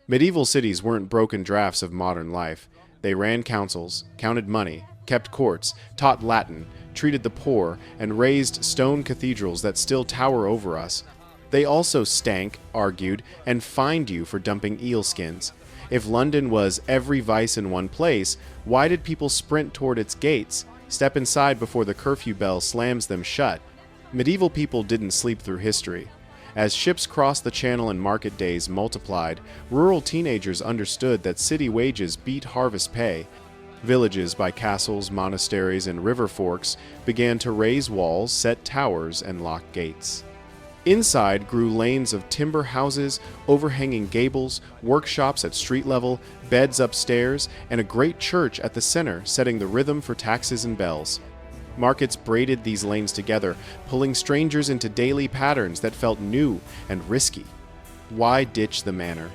Medieval cities weren't broken drafts of modern life. They ran councils, counted money, kept courts, taught Latin, treated the poor, and raised stone cathedrals that still tower over us. They also stank, argued, and fined you for dumping eel skins. If London was every vice in one place, why did people sprint toward its gates, step inside before the curfew bell slams them shut? Medieval people didn't sleep through history. As ships crossed the channel and market days multiplied, rural teenagers understood that city wages beat harvest pay. Villages by castles, monasteries, and river forks began to raise walls, set towers, and lock gates. Inside grew lanes of timber houses, overhanging gables, workshops at street level, beds upstairs, and a great church at the center setting the rhythm for taxes and bells. Markets braided these lanes together, pulling strangers into daily patterns that felt new and risky. Why ditch the manor?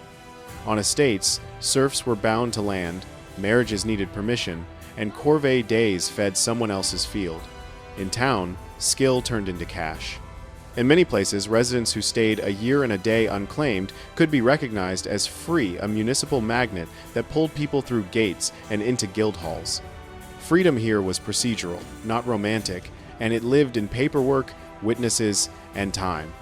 On estates, serfs were bound to land, marriages needed permission, and corvée days fed someone else's field. In town, skill turned into cash. In many places, residents who stayed a year and a day unclaimed could be recognized as free, a municipal magnet that pulled people through gates and into guild halls. Freedom here was procedural, not romantic, and it lived in paperwork, witnesses, and time.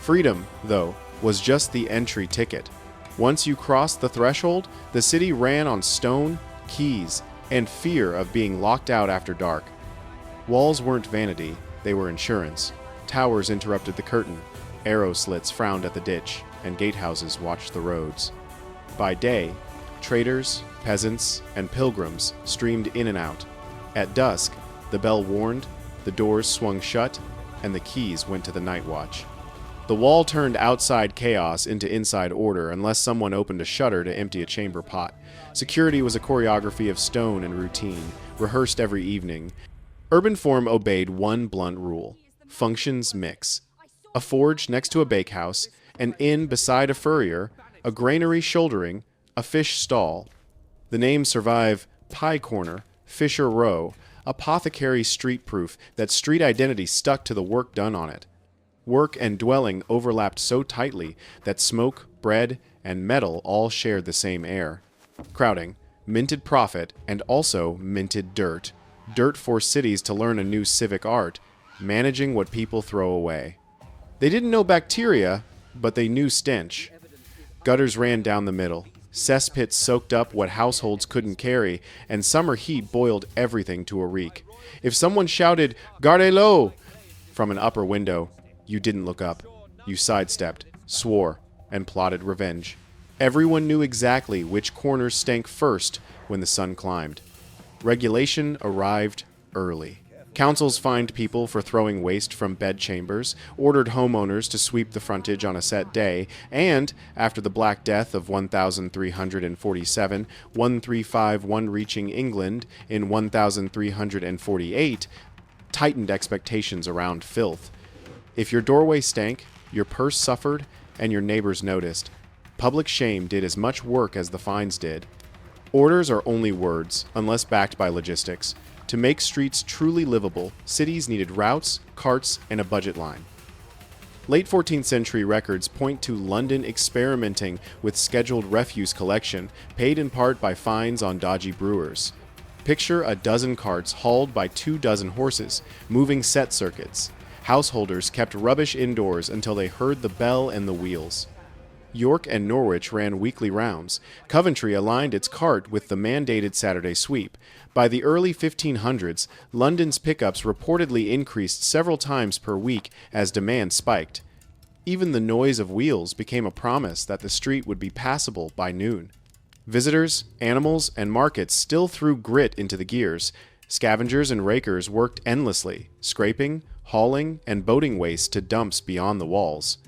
Freedom, though, was just the entry ticket. Once you crossed the threshold, the city ran on stone, keys, and fear of being locked out after dark. Walls weren't vanity, they were insurance. Towers interrupted the curtain, arrow slits frowned at the ditch, and gatehouses watched the roads. By day, traders, peasants, and pilgrims streamed in and out. At dusk, the bell warned, the doors swung shut, and the keys went to the night watch. The wall turned outside chaos into inside order unless someone opened a shutter to empty a chamber pot. Security was a choreography of stone and routine, rehearsed every evening. Urban form obeyed one blunt rule: functions mix. A forge next to a bakehouse, an inn beside a furrier, a granary shouldering, a fish stall. The names survive: Pie Corner, Fisher Row, Apothecary Street proof that street identity stuck to the work done on it. Work and dwelling overlapped so tightly that smoke, bread, and metal all shared the same air. Crowding minted profit and also minted dirt. Dirt forced cities to learn a new civic art: managing what people throw away. They didn't know bacteria, but they knew stench. Gutters ran down the middle. Cesspits soaked up what households couldn't carry, and summer heat boiled everything to a reek. If someone shouted, "Gardez-l'eau!" from an upper window, you didn't look up. You sidestepped, swore, and plotted revenge. Everyone knew exactly which corners stank first when the sun climbed. Regulation arrived early. Councils fined people for throwing waste from bedchambers, ordered homeowners to sweep the frontage on a set day, and, after the Black Death of 1347, 1351 reaching England in 1348, tightened expectations around filth. If your doorway stank, your purse suffered, and your neighbors noticed. Public shame did as much work as the fines did. Orders are only words, unless backed by logistics. To make streets truly livable, cities needed routes, carts, and a budget line. Late 14th century records point to London experimenting with scheduled refuse collection, paid in part by fines on dodgy brewers. Picture a dozen carts hauled by 24 horses, moving set circuits. Householders kept rubbish indoors until they heard the bell and the wheels. York and Norwich ran weekly rounds. Coventry aligned its cart with the mandated Saturday sweep. By the early 1500s, London's pickups reportedly increased several times per week as demand spiked. Even the noise of wheels became a promise that the street would be passable by noon. Visitors, animals, and markets still threw grit into the gears. Scavengers and rakers worked endlessly, scraping, hauling, and boating waste to dumps beyond the walls.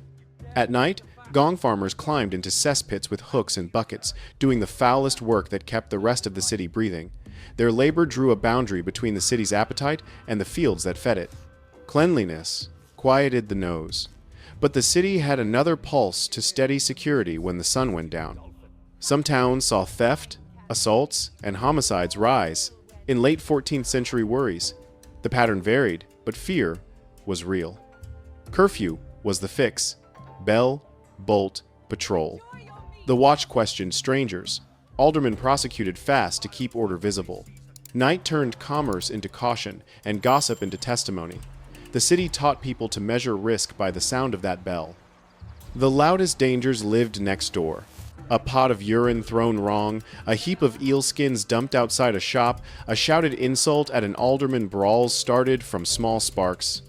At night, gong farmers climbed into cesspits with hooks and buckets, doing the foulest work that kept the rest of the city breathing. Their labor drew a boundary between the city's appetite and the fields that fed it. Cleanliness quieted the nose. But the city had another pulse to steady security when the sun went down. Some towns saw theft, assaults, and homicides rise in late 14th century worries. The pattern varied, but fear was real. Curfew was the fix. Bell, bolt, patrol. The watch questioned strangers. Aldermen prosecuted fast to keep order visible. Night turned commerce into caution and gossip into testimony. The city taught people to measure risk by the sound of that bell. The loudest dangers lived next door. A pot of urine thrown wrong, a heap of eel skins dumped outside a shop, a shouted insult at an alderman brawls started from small sparks.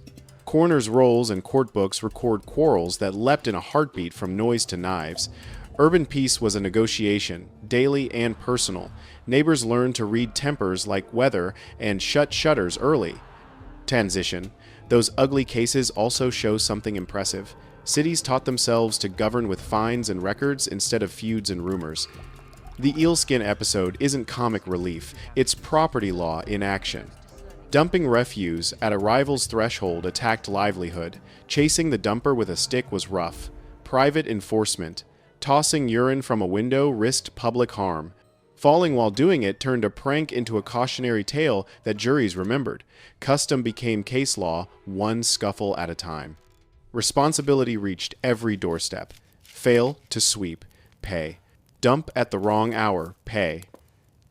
Coroner's rolls and court books record quarrels that leapt in a heartbeat from noise to knives. Urban peace was a negotiation, daily and personal. Neighbors learned to read tempers like weather and shut shutters early. Transition. Those ugly cases also show something impressive. Cities taught themselves to govern with fines and records instead of feuds and rumors. The eelskin episode isn't comic relief, it's property law in action. Dumping refuse at a rival's threshold attacked livelihood. Chasing the dumper with a stick was rough. Private enforcement. Tossing urine from a window risked public harm. Falling while doing it turned a prank into a cautionary tale that juries remembered. Custom became case law, one scuffle at a time. Responsibility reached every doorstep. Fail to sweep, pay. Dump at the wrong hour, pay.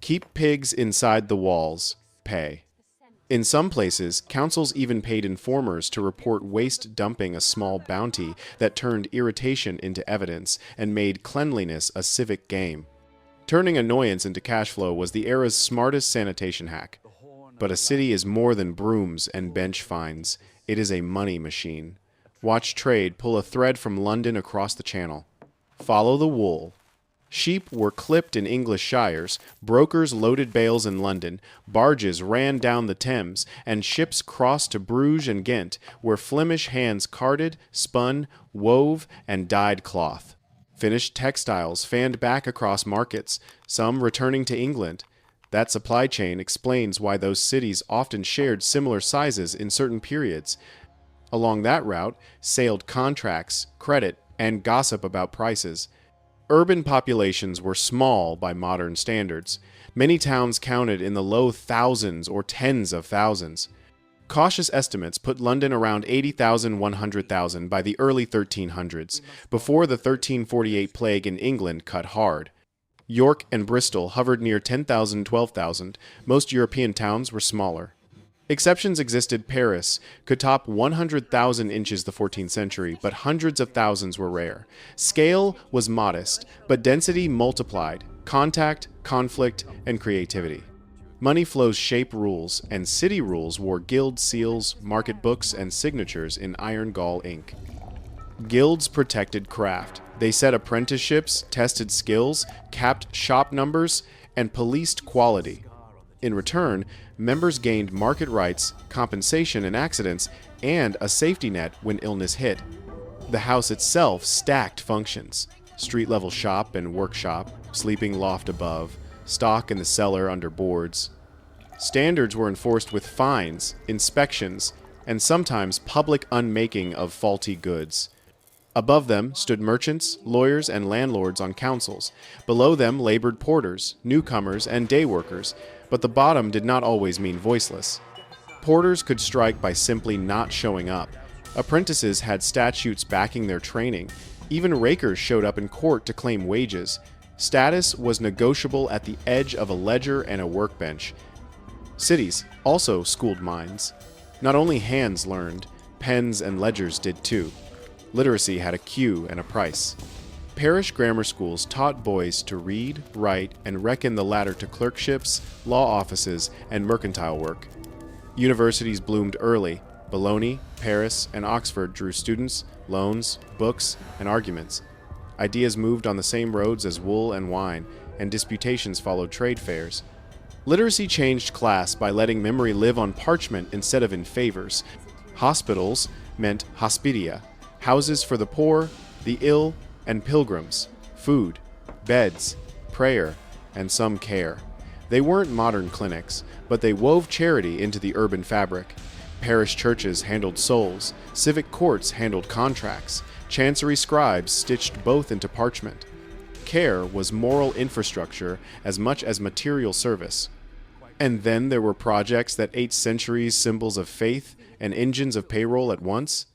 Keep pigs inside the walls, pay. In some places, councils even paid informers to report waste dumping, a small bounty that turned irritation into evidence and made cleanliness a civic game. Turning annoyance into cash flow was the era's smartest sanitation hack. But a city is more than brooms and bench fines. It is a money machine. Watch trade pull a thread from London across the channel. Follow the wool. Sheep were clipped in English shires, brokers loaded bales in London, barges ran down the Thames, and ships crossed to Bruges and Ghent, where Flemish hands carded, spun, wove, and dyed cloth. Finished textiles fanned back across markets, some returning to England. That supply chain explains why those cities often shared similar sizes in certain periods. Along that route sailed contracts, credit, and gossip about prices. Urban populations were small by modern standards. Many towns counted in the low thousands or tens of thousands. Cautious estimates put London around 80,000, 100,000 by the early 1300s, before the 1348 plague in England cut hard. York and Bristol hovered near 10,000, 12,000. Most European towns were smaller. Exceptions existed. Paris could top 100,000 inches the 14th century, but hundreds of thousands were rare. Scale was modest, but density multiplied. Contact, conflict, and creativity. Money flows shape rules, and city rules wore guild seals, market books, and signatures in iron gall ink. Guilds protected craft. They set apprenticeships, tested skills, capped shop numbers, and policed quality. In return, members gained market rights, compensation in accidents, and a safety net when illness hit. The house itself stacked functions: street-level shop and workshop, sleeping loft above, stock in the cellar under boards. Standards were enforced with fines, inspections, and sometimes public unmaking of faulty goods. Above them stood merchants, lawyers, and landlords on councils. Below them labored porters, newcomers, and day workers, but the bottom did not always mean voiceless. Porters could strike by simply not showing up. Apprentices had statutes backing their training. Even rakers showed up in court to claim wages. Status was negotiable at the edge of a ledger and a workbench. Cities also schooled minds. Not only hands learned, pens and ledgers did too. Literacy had a queue and a price. Parish grammar schools taught boys to read, write, and reckon the ladder to clerkships, law offices, and mercantile work. Universities bloomed early. Bologna, Paris, and Oxford drew students, loans, books, and arguments. Ideas moved on the same roads as wool and wine, and disputations followed trade fairs. Literacy changed class by letting memory live on parchment instead of in favors. Hospitals meant hospitia, houses for the poor, the ill, and pilgrims, food, beds, prayer, and some care. They weren't modern clinics, but they wove charity into the urban fabric. Parish churches handled souls, civic courts handled contracts, chancery scribes stitched both into parchment. Care was moral infrastructure as much as material service. And then there were projects that ate centuries' symbols of faith and engines of payroll at once.